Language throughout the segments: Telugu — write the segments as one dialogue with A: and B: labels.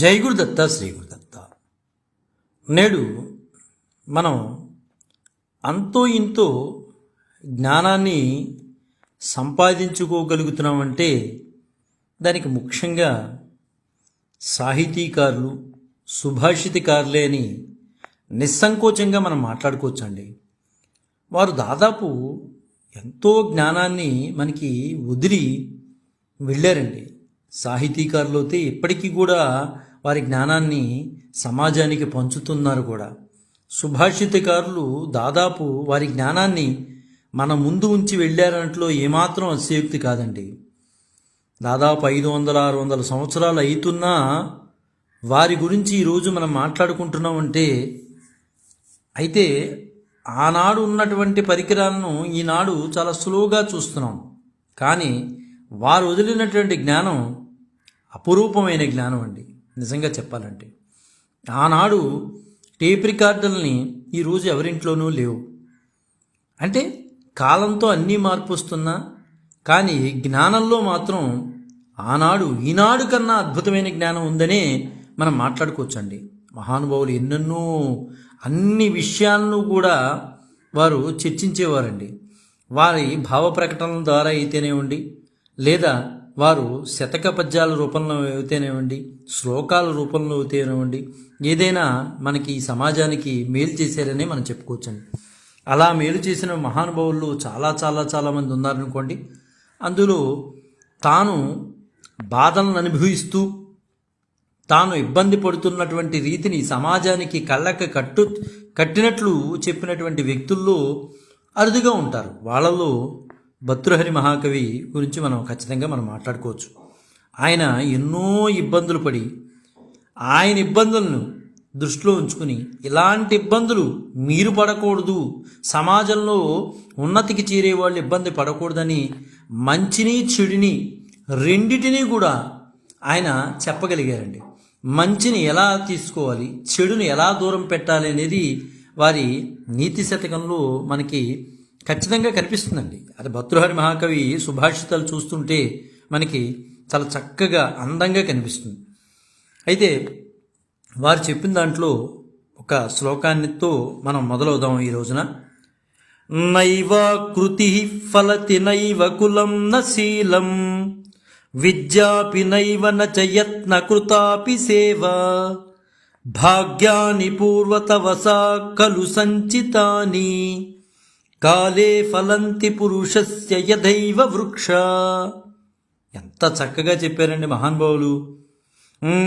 A: జై గురుదత్త శ్రీ గురుదత్త. నేడు మనం అంతో ఇంతో జ్ఞానాన్ని సంపాదించుకోగలుగుతున్నామంటే దానికి ముఖ్యంగా సాహితీకారులు, సుభాషితకారులే అని నిస్సంకోచంగా మనం మాట్లాడుకోవచ్చండి. వారు దాదాపు ఎంతో జ్ఞానాన్ని మనకి వదిలి వెళ్ళారండి. సాహితీకారులు అయితే ఇప్పటికీ కూడా వారి జ్ఞానాన్ని సమాజానికి పంచుతున్నారు కూడా. సుభాషితకారులు దాదాపు వారి జ్ఞానాన్ని మన ముందు ఉంచి వెళ్ళారంట్లో ఏమాత్రం అతిశయోక్తి కాదండి. దాదాపు 500-600 సంవత్సరాలు అవుతున్నా వారి గురించి ఈరోజు మనం మాట్లాడుకుంటున్నామంటే అయితే ఆనాడు ఉన్నటువంటి పరికరాలను ఈనాడు చాలా సులువుగా చూస్తున్నాం. కానీ వారు వదిలినటువంటి జ్ఞానం అపురూపమైన జ్ఞానం అండి. నిజంగా చెప్పాలంటే ఆనాడు టేప్ రికార్డుల్ని ఈరోజు ఎవరింట్లోనూ లేవు. అంటే కాలంతో అన్నీ మార్పు వస్తున్నా కానీ జ్ఞానంలో మాత్రం ఆనాడు ఈనాడు కన్నా అద్భుతమైన జ్ఞానం ఉందనే మనం మాట్లాడుకోవచ్చండి. మహానుభావులు ఎన్నెన్నో అన్ని విషయాలను కూడా వారు చర్చించేవారండి. వారి భావ ప్రకటనల ద్వారా అయితేనేవ్వండి, లేదా వారు శతక పద్యాల రూపంలో అయితేనేవ్వండి, శ్లోకాల రూపంలో అయితేనేవ్వండి, ఏదైనా మనకి ఈ సమాజానికి మేలు చేశారనే మనం చెప్పుకోవచ్చండి. అలా మేలు చేసిన మహానుభావులు చాలా చాలా చాలామంది ఉన్నారనుకోండి. అందులో తాను బాధలను అనుభవిస్తూ తాను ఇబ్బంది పడుతున్నటువంటి రీతిని సమాజానికి కళ్ళకి కట్టినట్లు చెప్పినటువంటి వ్యక్తుల్లో అరుదుగా ఉంటారు. వాళ్ళలో భర్తృహరి మహాకవి గురించి మనం ఖచ్చితంగా మాట్లాడుకోవచ్చు. ఆయన ఎన్నో ఇబ్బందులు పడి ఆయన ఇబ్బందులను దృష్టిలో ఉంచుకుని ఇలాంటి ఇబ్బందులు మీరు పడకూడదు, సమాజంలో ఉన్నతికి చేరే వాళ్ళు ఇబ్బంది పడకూడదని మంచిని చెడుని రెండిటినీ కూడా ఆయన చెప్పగలిగారండి. మంచిని ఎలా తీసుకోవాలి, చెడుని ఎలా దూరం పెట్టాలి అనేది వారి నీతి శతకంలో మనకి ఖచ్చితంగా కనిపిస్తుందండి. అది భర్తృహరి మహాకవి సుభాషితాలు చూస్తుంటే మనకి చాలా చక్కగా అందంగా కనిపిస్తుంది. అయితే వారు చెప్పిన దాంట్లో ఒక శ్లోకాన్నితో మనం మొదలవుదాం ఈ రోజున. నైవ కృతి ఫలతి నైవ కులం న శీలం విద్యాపి నైవ నచ యత్న కృతాపి సేవ భాగ్యాని పూర్వతవసా ఖలు సంచితాని కాలే ఫలంతి పురుషస్య యథైవ వృక్ష. ఎంత చక్కగా చెప్పారండి మహానుభావులు.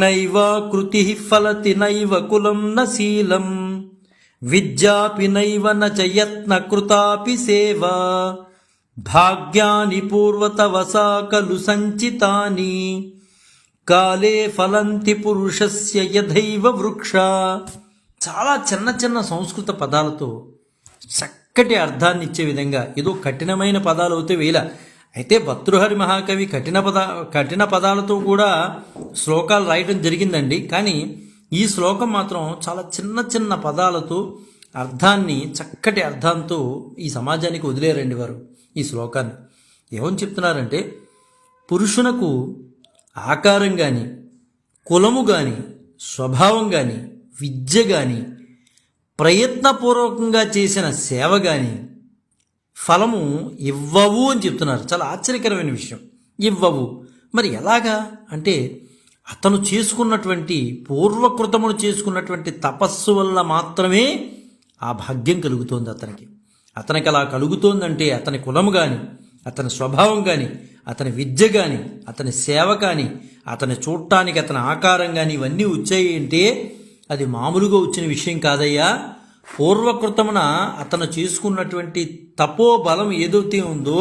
A: నైవ కృతి ఫలతి నైవ కులం న శీలం విద్యాపి నైవ నచ యత్న కృతాపి సేవ భాగ్యాని పూర్వతవసా ఖలు సంచితాని కాలే ఫలంతి పురుషస్య యథైవ వృక్ష. చాలా చిన్న చిన్న సంస్కృత పదాలతో చక్కటి అర్థాన్ని ఇచ్చే విధంగా, ఏదో కఠినమైన పదాలు అయితే వేల. అయితే భర్తృహరి మహాకవి కఠిన పదాలతో కూడా శ్లోకాలు రాయటం జరిగిందండి. కానీ ఈ శ్లోకం మాత్రం చాలా చిన్న చిన్న పదాలతో అర్థాన్ని, చక్కటి అర్థంతో ఈ సమాజానికి వదిలేరండి వారు. ఈ శ్లోకాన్ని ఏమని చెప్తున్నారంటే, పురుషునకు ఆకారం కానీ, కులము కానీ, స్వభావం కానీ, విద్య కానీ, ప్రయత్నపూర్వకంగా చేసిన సేవ కానీ ఫలము ఇవ్వవు అని చెప్తున్నారు. చాలా ఆశ్చర్యకరమైన విషయం. ఇవ్వవు. మరి ఎలాగా అంటే అతను చేసుకున్నటువంటి పూర్వకృతమును చేసుకున్నటువంటి తపస్సు వల్ల మాత్రమే ఆ భాగ్యం కలుగుతోంది అతనికి. అలా కలుగుతోందంటే అతని కులము కానీ, అతని స్వభావం కానీ, అతని విద్య కానీ, అతని సేవ కానీ, అతని చూడటానికి అతని ఆకారం కానీ ఇవన్నీ వచ్చాయి అంటే అది మామూలుగా వచ్చిన విషయం కాదయ్యా. పూర్వకృతమున అతను చేసుకున్నటువంటి తపోబలం ఏదైతే ఉందో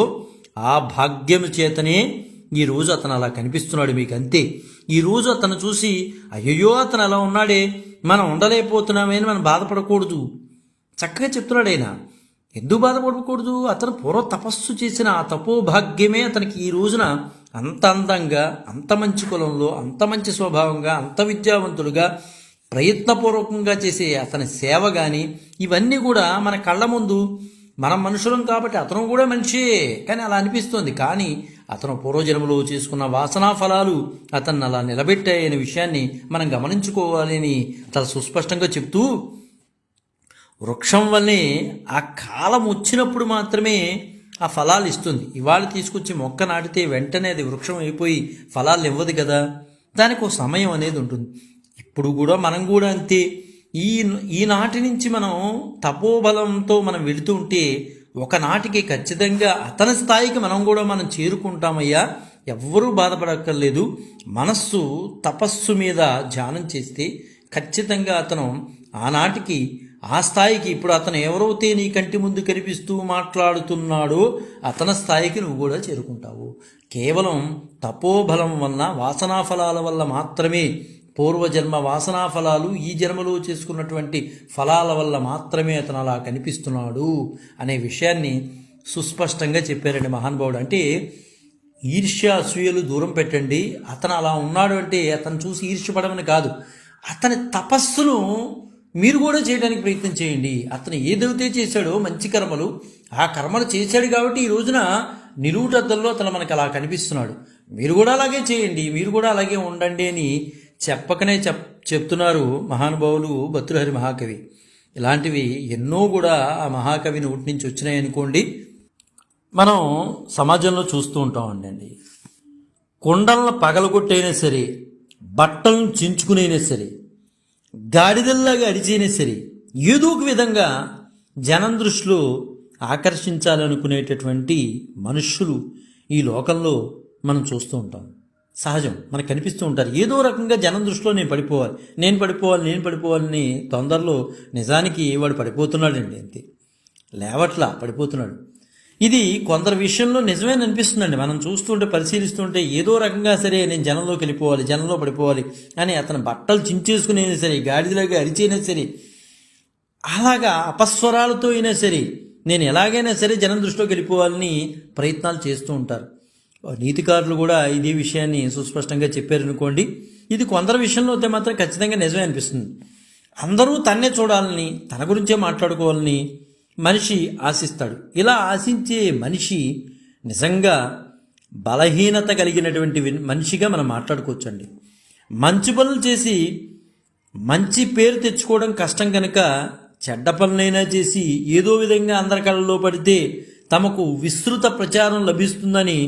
A: ఆ భాగ్యము చేతనే ఈరోజు అతను అలా కనిపిస్తున్నాడు మీకు. అంతే. ఈరోజు అతను చూసి అయ్యో అతను అలా ఉన్నాడే, మనం ఉండలేకపోతున్నామని మనం బాధపడకూడదు. చక్కగా చెప్తున్నాడు ఆయన. ఎందుకు బాధపడకూడదు? అతను పూర్వ తపస్సు చేసిన ఆ తపోభాగ్యమే అతనికి ఈ రోజున అంత అందంగా, అంత మంచి కులంలో, అంత మంచి స్వభావంగా, అంత విద్యావంతులుగా, ప్రయత్నపూర్వకంగా చేసే అతని సేవ కానీ ఇవన్నీ కూడా మన కళ్ళ ముందు, మనం మనుషులం కాబట్టి అతను కూడా మనిషే కానీ అలా అనిపిస్తుంది. కానీ అతను పూర్వజన్మలో చేసుకున్న వాసనా ఫలాలు అతన్ని అలా నిలబెట్టాయనే విషయాన్ని మనం గమనించుకోవాలని చాలా సుస్పష్టంగా చెప్తూ, వృక్షం వల్లే ఆ కాలం వచ్చినప్పుడు మాత్రమే ఆ ఫలాలు ఇస్తుంది. ఇవాళ తీసుకొచ్చి మొక్క నాటితే వెంటనే అది వృక్షం అయిపోయి ఫలాలు ఇవ్వదు కదా, దానికి ఒక సమయం అనేది ఉంటుంది. ఇప్పుడు కూడా మనం కూడా అంతే. ఈనాటి నుంచి మనం తపోబలంతో మనం వెళుతూ ఉంటే ఒకనాటికి ఖచ్చితంగా అతని స్థాయికి మనం చేరుకుంటామయ్యా. ఎవ్వరూ బాధపడక్కర్లేదు. మనస్సు తపస్సు మీద ధ్యానం చేస్తే ఖచ్చితంగా అతను ఆనాటికి ఆ స్థాయికి, ఇప్పుడు అతను ఎవరైతే నీ కంటి ముందు కనిపిస్తూ మాట్లాడుతున్నాడో అతని స్థాయికి నువ్వు కూడా చేరుకుంటావు. కేవలం తపోబలం వలన, వాసనా ఫలాల వల్ల మాత్రమే, పూర్వజన్మ వాసనా ఫలాలు ఈ జన్మలో చేసుకున్నటువంటి ఫలాల వల్ల మాత్రమే అతను అలా కనిపిస్తున్నాడు అనే విషయాన్ని సుస్పష్టంగా చెప్పారండి మహానుభావుడు. అంటే ఈర్ష్య అసూయలు దూరం పెట్టండి. అతను అలా ఉన్నాడు అంటే అతను చూసి ఈర్ష్యపడమని కాదు, అతని తపస్సును మీరు కూడా చేయడానికి ప్రయత్నం చేయండి. అతను ఏదైతే చేశాడో మంచి కర్మలు, ఆ కర్మలు చేశాడు కాబట్టి ఈ రోజున నిలువుటద్దల్లో అతను మనకు అలా కనిపిస్తున్నాడు. మీరు కూడా అలాగే చేయండి, మీరు కూడా అలాగే ఉండండి అని చెప్పకనే చెప్తున్నారు మహానుభావులు భర్తృహరి మహాకవి. ఇలాంటివి ఎన్నో కూడా ఆ మహాకవి నోటి నుంచి వచ్చినాయి అనుకోండి. మనం సమాజంలో చూస్తూ ఉంటామండి. కొండలను పగలగొట్టైనా సరే, బట్టలను చించుకునైనా సరే, గాడిదల్లాగా అడిచైనా సరే, ఏదో ఒక విధంగా జనం దృష్టిలో ఆకర్షించాలనుకునేటటువంటి మనుష్యులు ఈ లోకంలో మనం చూస్తూ ఉంటాం. సహజం, మనకు కనిపిస్తూ ఉంటారు. ఏదో రకంగా జనం దృష్టిలో నేను పడిపోవాలని తొందరలో నిజానికి వాడు పడిపోతున్నాడండి. అంతే, లేవట్లా పడిపోతున్నాడు. ఇది కొందరి విషయంలో నిజమేని అనిపిస్తుందండి. మనం చూస్తుంటే, పరిశీలిస్తుంటే ఏదో రకంగా సరే నేను జనంలోకి వెళ్ళిపోవాలి, జనంలో పడిపోవాలి అని అతను బట్టలు చించేసుకునేనా సరే, గాడిదలాగా అరిచైనా సరే, అలాగా అపస్వరాలతో అయినా సరే నేను ఎలాగైనా సరే జనం దృష్టిలోకి వెళ్ళిపోవాలని ప్రయత్నాలు చేస్తూ ఉంటారు. నీతికారులు కూడా ఇదే విషయాన్ని సుస్పష్టంగా చెప్పారనుకోండి. ఇది కొందరి విషయంలో అయితే మాత్రం ఖచ్చితంగా నిజమే అనిపిస్తుంది. అందరూ తన్నే చూడాలని, తన గురించే మాట్లాడుకోవాలని మనిషి ఆశిస్తాడు. ఇలా ఆశించే మనిషి నిజంగా బలహీనత కలిగినటువంటి మనిషిగా మనం మాట్లాడుకోవచ్చండి. మంచి పనులు చేసి మంచి పేరు తెచ్చుకోవడం కష్టం కనుక చెడ్డ పనులైనా చేసి ఏదో విధంగా అందరి కళ్ళలో పడితే తమకు విస్తృత ప్రచారం లభిస్తుందని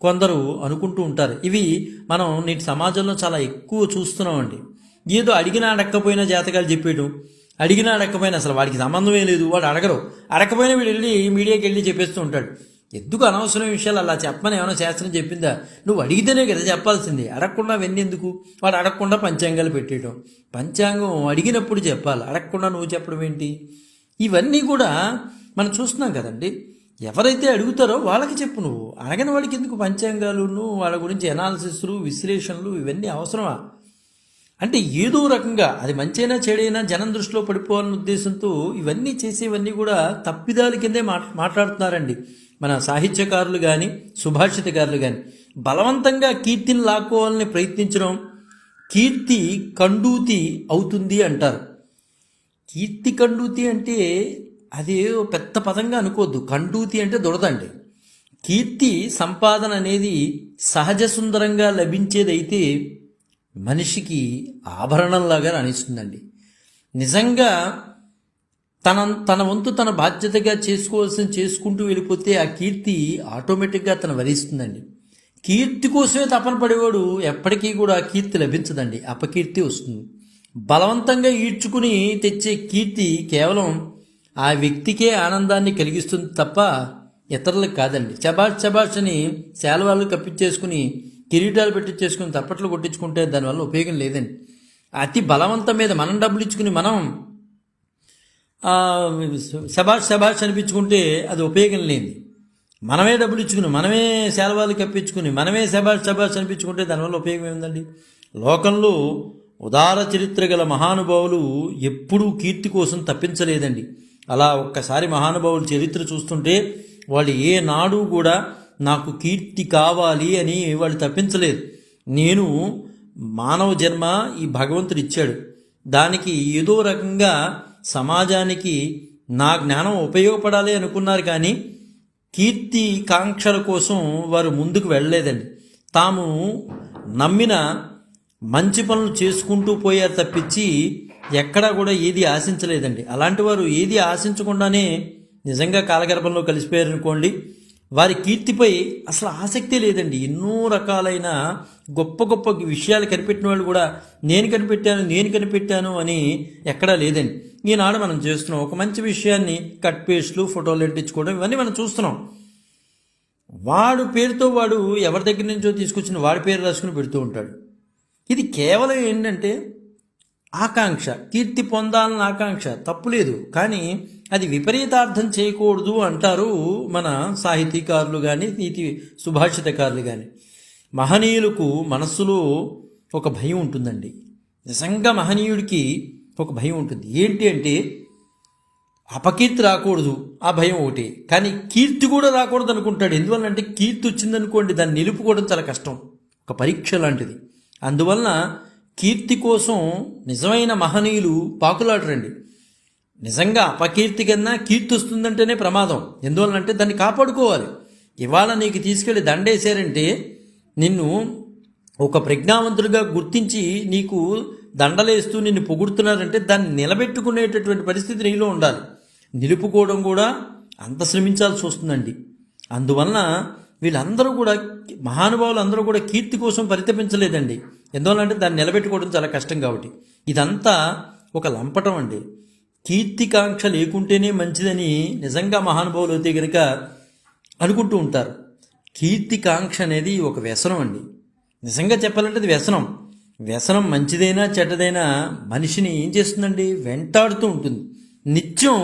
A: కొందరు అనుకుంటూ ఉంటారు. ఇవి మనం నేటి సమాజంలో చాలా ఎక్కువ చూస్తున్నామండి. ఏదో అడిగినా అడక్కపోయినా జాతకాలు చెప్పేయడం, అడిగినా అడగకపోయినా అసలు వాడికి సంబంధమే లేదు, వాడు అడగకపోయినా వీడు వెళ్ళి మీడియాకి వెళ్ళి చెప్పేస్తూ ఉంటాడు. ఎందుకు అనవసరమైన విషయాలు అలా చెప్పమని ఏమైనా శాస్త్రం చెప్పిందా? నువ్వు అడిగితేనే కదా చెప్పాల్సింది, అడగకుండా వెన్నెందుకు? వాడు అడగకుండా పంచాంగాలు పెట్టేయడం. పంచాంగం అడిగినప్పుడు చెప్పాలి, అడగకుండా నువ్వు చెప్పడం ఏంటి? ఇవన్నీ కూడా మనం చూస్తున్నాం కదండి. ఎవరైతే అడుగుతారో వాళ్ళకి చెప్పు, నువ్వు అడగని వాడికి ఎందుకు పంచాంగాలు, వాళ్ళ గురించి ఎనాలిసిస్లు, విశ్లేషణలు ఇవన్నీ అవసరమా? అంటే ఏదో రకంగా అది మంచైనా చెడైనా జనం దృష్టిలో పడిపోవాలనే ఉద్దేశంతో ఇవన్నీ చేసేవన్నీ కూడా తప్పిదాల కిందే మాట్లాడుతున్నారండి మన సాహిత్యకారులు కానీ, సుభాషితకారులు కానీ. బలవంతంగా కీర్తిని లాక్కోవాలని ప్రయత్నించడం కీర్తి కండూతి అవుతుంది అంటారు. కీర్తి కండూతి అంటే అది పెద్ద పదంగా అనుకోవద్దు. కండూతి అంటే దురదండి. కీర్తి సంపాదన అనేది సహజ సుందరంగా లభించేదైతే మనిషికి ఆభరణంలాగా అనిస్తుందండి. నిజంగా తన వంతు తన బాధ్యతగా చేసుకుంటూ వెళ్ళిపోతే ఆ కీర్తి ఆటోమేటిక్గా తను వరిస్తుందండి. కీర్తి కోసమే తపన పడేవాడు ఎప్పటికీ కూడా కీర్తి లభించదండి, అపకీర్తి వస్తుంది. బలవంతంగా ఈడ్చుకుని తెచ్చే కీర్తి కేవలం ఆ వ్యక్తికే ఆనందాన్ని కలిగిస్తుంది తప్ప ఇతరులకు కాదండి. చబాష్ అని శాలువాలు కప్పించేసుకుని, కిరీటాలు పెట్టించేసుకుని, తప్పట్లు కొట్టించుకుంటే దానివల్ల ఉపయోగం లేదండి. అతి బలవంతం మీద మనం డబ్బులు ఇచ్చుకుని మనం శబాష్ అనిపించుకుంటే అది ఉపయోగం లేని. మనమే డబ్బులు ఇచ్చుకుని, మనమే శాలువాలు కప్పించుకుని, మనమే శబాష్ అనిపించుకుంటే దానివల్ల ఉపయోగం ఏముందండి? లోకంలో ఉదార చరిత్ర గల మహానుభావులు ఎప్పుడూ కీర్తి కోసం తప్పించలేదండి. అలా ఒక్కసారి మహానుభావుల చరిత్ర చూస్తుంటే వాళ్ళు ఏనాడు కూడా నాకు కీర్తి కావాలి అని వాళ్ళు తప్పించలేదు. నేను మానవ జన్మ ఈ భగవంతుడు ఇచ్చాడు, దానికి ఏదో రకంగా సమాజానికి నా జ్ఞానం ఉపయోగపడాలి అనుకున్నారు. కానీ కీర్తి కాంక్షల కోసం వారు ముందుకు వెళ్ళలేదండి. తాము నమ్మిన మంచి పనులు చేసుకుంటూ పోయారు తప్పించి ఎక్కడా కూడా ఏది ఆశించలేదండి. అలాంటి వారు ఏది ఆశించకుండానే నిజంగా కాలగర్భంలో కలిసిపోయారనుకోండి, వారి కీర్తిపై అసలు ఆసక్తే లేదండి. ఎన్నో రకాలైన గొప్ప గొప్ప విషయాలు కనిపెట్టిన వాళ్ళు కూడా నేను కనిపెట్టాను అని ఎక్కడా లేదండి. ఈనాడు మనం చేస్తున్నాం ఒక మంచి విషయాన్ని కట్ పేస్ట్లు ఫోటోలు అంటించుకోవడం, ఇవన్నీ మనం చూస్తున్నాం. వాడు పేరుతో వాడు ఎవరి దగ్గర నుంచో తీసుకొచ్చిన వాడి పేరు రాసుకుని పెడుతూ ఉంటాడు. ఇది కేవలం ఏంటంటే ఆకాంక్ష, కీర్తి పొందాలన్న ఆకాంక్ష, తప్పులేదు. కానీ అది విపరీతార్థం చేయకూడదు అంటారు మన సాహితీకారులు కానీ నీతి సుభాషితకారులు కానీ. మహనీయులకు మనస్సులో ఒక భయం ఉంటుందండి. నిజంగా మహనీయుడికి ఒక భయం ఉంటుంది. ఏంటి అంటే అపకీర్తి రాకూడదు, ఆ భయం ఒకటి. కానీ కీర్తి కూడా రాకూడదు అనుకుంటాడు. ఎందువల్లంటే కీర్తి వచ్చిందనుకోండి దాన్ని నిలుపుకోవడం చాలా కష్టం, ఒక పరీక్ష లాంటిది. అందువలన కీర్తి కోసం నిజమైన మహనీయులు పాకులాడరండి. నిజంగా అపకీర్తి కన్నా కీర్తి వస్తుందంటేనే ప్రమాదం. ఎందువల్లంటే దాన్ని కాపాడుకోవాలి. ఇవాళ నీకు తీసుకెళ్ళి దండేశారంటే నిన్ను ఒక ప్రజ్ఞావంతుడిగా గుర్తించి నీకు దండలేస్తూ నిన్ను పొగుడుతున్నారంటే దాన్ని నిలబెట్టుకునేటటువంటి పరిస్థితి నీలో ఉండాలి. నిలుపుకోవడం కూడా అంత శ్రమించాల్సి వస్తుందండి. అందువలన వీళ్ళందరూ కూడా మహానుభావులు అందరూ కూడా కీర్తి కోసం పరితపించలేదండి. ఎందువల్లంటే దాన్ని నిలబెట్టుకోవడం చాలా కష్టం కాబట్టి. ఇదంతా ఒక లంపటం అండి. కీర్తికాంక్ష లేకుంటేనే మంచిదని నిజంగా మహానుభావులు అయితే కనుక అనుకుంటూ ఉంటారు. కీర్తికాంక్ష అనేది ఒక వ్యసనం అండి. నిజంగా చెప్పాలంటే అది వ్యసనం. వ్యసనం మంచిదైనా చెడ్డదైనా మనిషిని ఏం చేస్తుందండి, వెంటాడుతూ ఉంటుంది, నిత్యం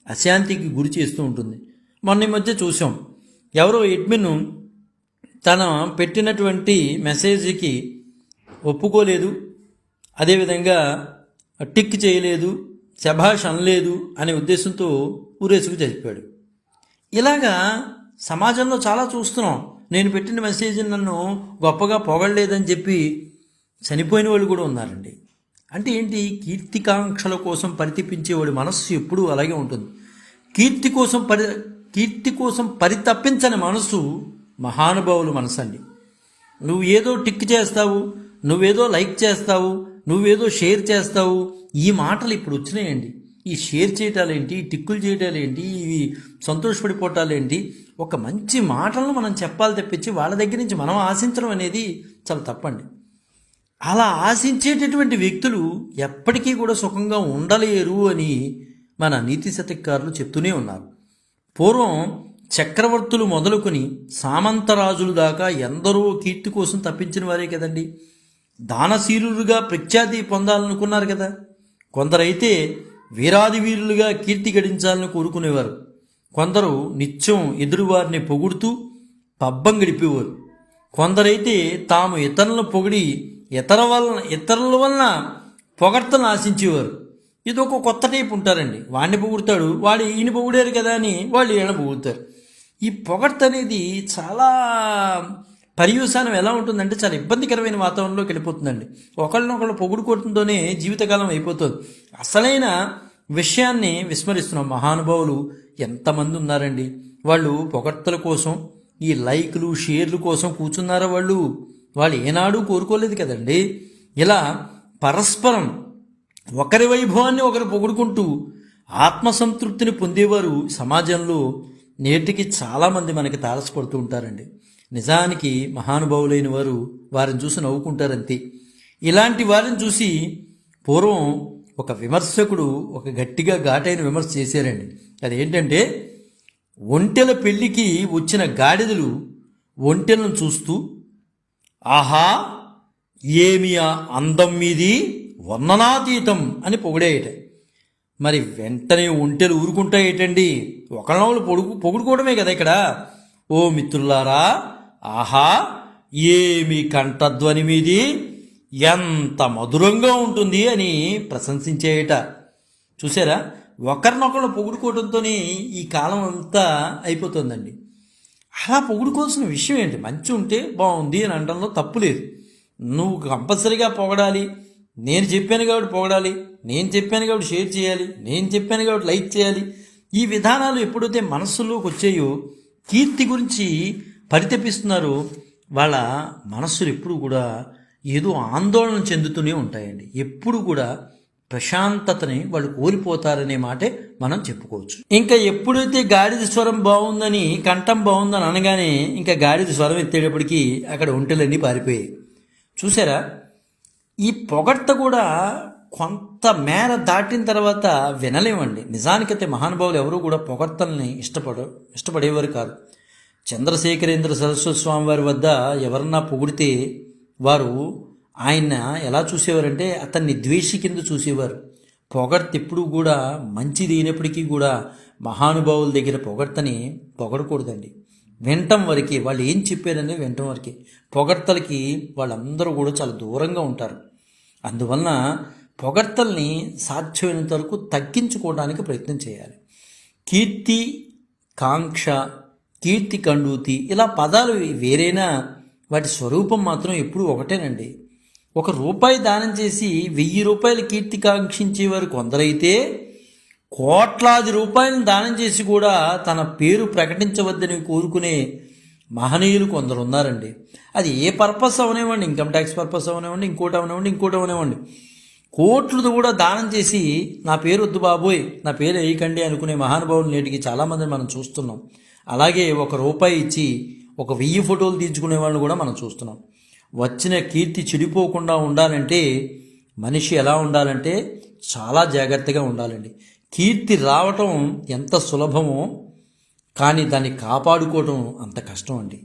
A: అశాంతికి గురి చేస్తూ ఉంటుంది. మొన్న ఈ మధ్య చూసాం, ఎవరో అడ్మిన్ తన పెట్టినటువంటి మెసేజ్కి ఒప్పుకోలేదు, అదేవిధంగా టిక్ చేయలేదు, శభాష్ అనలేదు అనే ఉద్దేశంతో ఊరేసుకు చదివాడు. ఇలాగా సమాజంలో చాలా చూస్తున్నాం. నేను పెట్టిన మెసేజ్ నన్ను గొప్పగా పొగడలేదని చెప్పి చనిపోయిన వాళ్ళు కూడా ఉన్నారండి. అంటే ఏంటి, కీర్తికాంక్షల కోసం పరితపించేవాడి మనస్సు ఎప్పుడూ అలాగే ఉంటుంది. కీర్తి కోసం పరితపించని మనసు మహానుభావుల మనసు అండి. నువ్వు ఏదో టిక్ చేస్తావు, నువ్వేదో లైక్ చేస్తావు, నువ్వేదో షేర్ చేస్తావు, ఈ మాటలు ఇప్పుడు వచ్చినాయండి. ఈ షేర్ చేయటాలేంటి, టిక్కులు చేయటాలేంటి, ఇవి సంతోషపడిపోవటాలేంటి. ఒక మంచి మాటలను మనం చెప్పాలి తప్పించి వాళ్ళ దగ్గర నుంచి మనం ఆశించడం అనేది చాలా తప్పండి. అలా ఆశించేటటువంటి వ్యక్తులు ఎప్పటికీ కూడా సుఖంగా ఉండలేరు అని మన నీతి శతకారులు చెప్తూనే ఉన్నారు. పూర్వం చక్రవర్తులు మొదలుకొని సామంతరాజులు దాకా ఎందరో కీర్తి కోసం తప్పించిన వారే కదండి. దానశీలులుగా ప్రఖ్యాతి పొందాలనుకున్నారు కదా. కొందరైతే వీరాది వీరులుగా కీర్తి గడించాలని కోరుకునేవారు. కొందరు నిత్యం ఎదురువారిని పొగుడుతూ పబ్బం గడిపేవారు. కొందరైతే తాము ఇతరులను పొగిడి ఇతరుల వలన పొగడ్తలను ఆశించేవారు. ఇది ఒక కొత్త టైప్ ఉంటారండి. వాడిని పొగుడతాడు, వాడు ఈయన పొగిడారు కదా అని వాళ్ళు ఈయన పొగుడతారు. ఈ పొగడ్త అనేది చాలా పర్యవసానం ఎలా ఉంటుందంటే చాలా ఇబ్బందికరమైన వాతావరణంలోకి వెళ్ళిపోతుందండి. ఒకళ్ళనొకళ్ళు పొగుడుకోవడంతోనే జీవితకాలం అయిపోతుంది. అసలైన విషయాన్ని విస్మరిస్తున్నాం. మహానుభావులు ఎంతమంది ఉన్నారండి. వాళ్ళు పొగడ్తల కోసం, ఈ లైక్లు షేర్లు కోసం కూర్చున్నారా? వాళ్ళు ఏనాడు కోరుకోలేదు కదండి. ఇలా పరస్పరం ఒకరి వైభవాన్ని ఒకరు పొగుడుకుంటూ ఆత్మసంతృప్తిని పొందేవారు సమాజంలో నేటికి చాలామంది మనకి తారసపడుతూ ఉంటారండి. నిజానికి మహానుభావులైన వారు వారిని చూసి నవ్వుకుంటారంతే. ఇలాంటి వారిని చూసి పూర్వం ఒక విమర్శకుడు ఒక గట్టిగా ఘాటైన విమర్శ చేశారండి. అదేంటంటే, ఒంటెల పెళ్లికి వచ్చిన గాడిదలు ఒంటెలను చూస్తూ ఆహా ఏమి అందం మీది వర్ణనాతీతం అని పొగిడేయట. మరి వెంటనే ఒంటెలు ఊరుకుంటాయేటండి, ఒకళ్ళనొకళ్ళు పొగుడుకోవడమే కదా ఇక్కడ. ఓ మిత్రులారా, ఆహా ఏమి కంఠధ్వని మీది, ఎంత మధురంగా ఉంటుంది అని ప్రశంసించేయట. చూసారా, ఒకరినొకళ్ళు పొగుడుకోవడంతోనే ఈ కాలం అంతా అయిపోతుందండి. అలా పొగుడుకోవాల్సిన విషయం ఏంటి? మంచి ఉంటే బాగుంది అని అనడంలో తప్పు లేదు. నువ్వు కంపల్సరీగా పొగడాలి, నేను చెప్పాను కాబట్టి పొగడాలి, నేను చెప్పాను కాబట్టి షేర్ చేయాలి, నేను చెప్పాను కాబట్టి లైక్ చేయాలి. ఈ విధానాలు ఎప్పుడైతే మనస్సులోకి వచ్చాయో కీర్తి గురించి పరితపిస్తున్నారు, వాళ్ళ మనస్సులు ఎప్పుడు కూడా ఏదో ఆందోళన చెందుతూనే ఉంటాయండి. ఎప్పుడు కూడా ప్రశాంతతని వాళ్ళు కోల్పోతారనే మాటే మనం చెప్పుకోవచ్చు. ఇంకా ఎప్పుడైతే గాడిద స్వరం బాగుందని, కంఠం బాగుందని అనగానే ఇంకా గాడిద స్వరం ఎత్తేటప్పటికి అక్కడ ఒంటెలన్నీ పారిపోయాయి. చూసారా, ఈ పొగడ్త కూడా కొంత మేర దాటిన తర్వాత వినలేమండి. నిజానికైతే మహానుభావులు ఎవరూ కూడా పొగడ్తల్ని ఇష్టపడేవారు కాదు. చంద్రశేఖరేంద్ర సరస్వతి స్వామి వారి వద్ద ఎవరన్నా పొగిడితే వారు ఆయన ఎలా చూసేవారంటే అతన్ని ద్వేషి కింద చూసేవారు. పొగడ్త ఎప్పుడు కూడా మంచిది అయినప్పటికీ కూడా మహానుభావుల దగ్గర పొగడ్తని పొగడకూడదండి. వినటం వరకే, వాళ్ళు ఏం చెప్పారనేది వినటం వరకే. పొగడ్తలకి వాళ్ళందరూ కూడా చాలా దూరంగా ఉంటారు. అందువలన పొగడ్తల్ని సాధ్యమైనంత వరకు తగ్గించుకోవడానికి ప్రయత్నం చేయాలి. కీర్తి కాంక్ష, కీర్తి కండూతి ఇలా పదాలు వేరైనా వాటి స్వరూపం మాత్రం ఎప్పుడూ ఒకటేనండి. ₹1 దానం చేసి 1000 రూపాయలు కీర్తి కాంక్షించేవారు కొందరైతే, కోట్లాది రూపాయలను దానం చేసి కూడా తన పేరు ప్రకటించవద్దని కోరుకునే మహనీయులు కొందరు ఉన్నారండి. అది ఏ పర్పస్ అవనివ్వండి, ఇన్కమ్ ట్యాక్స్ పర్పస్ అవనివ్వండి, ఇంకోటి అవనివ్వండి, కోట్లు కూడా దానం చేసి నా పేరు వద్దు బాబోయ్, నా పేరు వేయకండి అనుకునే మహానుభావులు నేటికి చాలామందిని మనం చూస్తున్నాం. అలాగే ₹1 ఇచ్చి 1000 ఫోటోలు తీర్చుకునే వాళ్ళని కూడా మనం చూస్తున్నాం. వచ్చిన కీర్తి చెడిపోకుండా ఉండాలంటే మనిషి ఎలా ఉండాలంటే చాలా జాగ్రత్తగా ఉండాలండి. కీర్తి రావటం ఎంత సులభమో కానీ దాన్ని కాపాడుకోవటం అంత కష్టం అండి.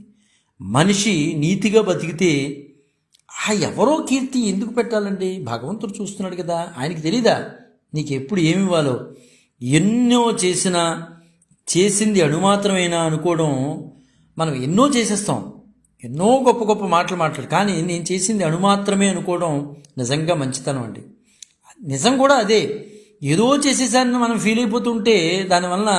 A: మనిషి నీతిగా బతికితే ఎవరో కీర్తి ఎందుకు పెట్టాలండి? భగవంతుడు చూస్తున్నాడు కదా, ఆయనకి తెలీదా నీకు ఎప్పుడు ఏమి ఇవ్వాలో? ఎన్నో చేసింది అణుమాత్రమేనా అనుకోవడం. మనం ఎన్నో చేసేస్తాం, ఎన్నో గొప్ప గొప్ప మాట్లాడు, కానీ నేను చేసింది అణుమాత్రమే అనుకోవడం నిజంగా మంచితనం అండి. నిజం కూడా అదే. ఏదో చేసేసారని మనం ఫీల్ అయిపోతుంటే దానివల్ల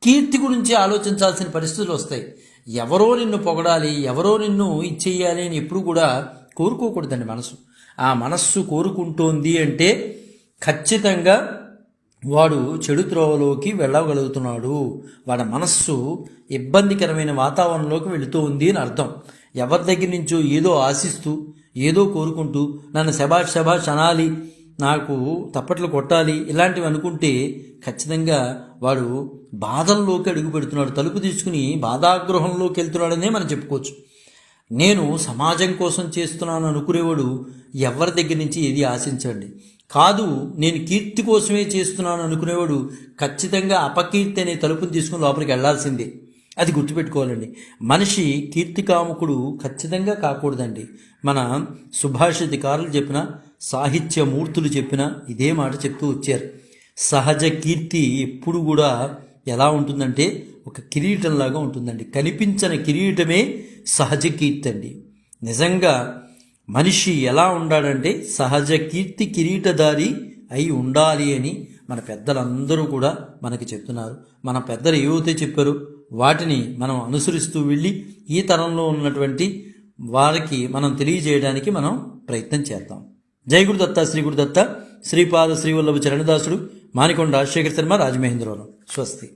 A: కీర్తి గురించి ఆలోచించాల్సిన పరిస్థితులు వస్తాయి. ఎవరో నిన్ను పొగడాలి, ఎవరో నిన్ను ఇచ్చేయాలి అని ఎప్పుడు కూడా కోరుకోకూడదండి. ఆ మనస్సు కోరుకుంటోంది అంటే ఖచ్చితంగా వాడు చెడు త్రోవలోకి వెళ్ళగలుగుతున్నాడు. వాడి మనస్సు ఇబ్బందికరమైన వాతావరణంలోకి వెళుతూ ఉంది అని అర్థం. ఎవరి దగ్గర నుంచో ఏదో ఆశిస్తూ, ఏదో కోరుకుంటూ నన్ను శబాష్ అనాలి, నాకు తప్పట్లు కొట్టాలి, ఇలాంటివి అనుకుంటే ఖచ్చితంగా వాడు బాధల్లోకి అడుగు పెడుతున్నాడు. తలుపు తీసుకుని బాధాగృహంలోకి వెళ్తున్నాడనే మనం చెప్పుకోవచ్చు. నేను సమాజం కోసం చేస్తున్నాను అనుకునేవాడు ఎవరి దగ్గర నుంచి ఏది ఆశించండి. కాదు, నేను కీర్తి కోసమే చేస్తున్నాను అనుకునేవాడు ఖచ్చితంగా అపకీర్తి అనే తలుపుని తీసుకుని లోపలికి వెళ్లాల్సిందే. అది గుర్తుపెట్టుకోవాలండి. మనిషి కీర్తికాముకుడు ఖచ్చితంగా కాకూడదండి. మన సుభాషితకారులు చెప్పిన, సాహిత్యమూర్తులు చెప్పిన ఇదే మాట చెప్తూ వచ్చారు. సహజ కీర్తి ఎప్పుడు కూడా ఎలా ఉంటుందంటే ఒక కిరీటంలాగా ఉంటుందండి. కనిపించని కిరీటమే సహజ కీర్తి అండి. నిజంగా మనిషి ఎలా ఉండాలంటే సహజ కీర్తి కిరీటధారి అయి ఉండాలి అని మన పెద్దలందరూ కూడా మనకి చెప్తున్నారు. మన పెద్దలు ఏవైతే చెప్పారో వాటిని మనం అనుసరిస్తూ వెళ్ళి ఈ తరంలో ఉన్నటువంటి వారికి మనం తెలియజేయడానికి మనం ప్రయత్నం చేద్దాం. జై గురుదత్త, శ్రీ గురుదత్త, శ్రీపాద శ్రీవల్లభ చరణదాసుడు, మానికొండ రాజశేఖర శర్మ, రాజమహేంద్రవరం. స్వస్తి.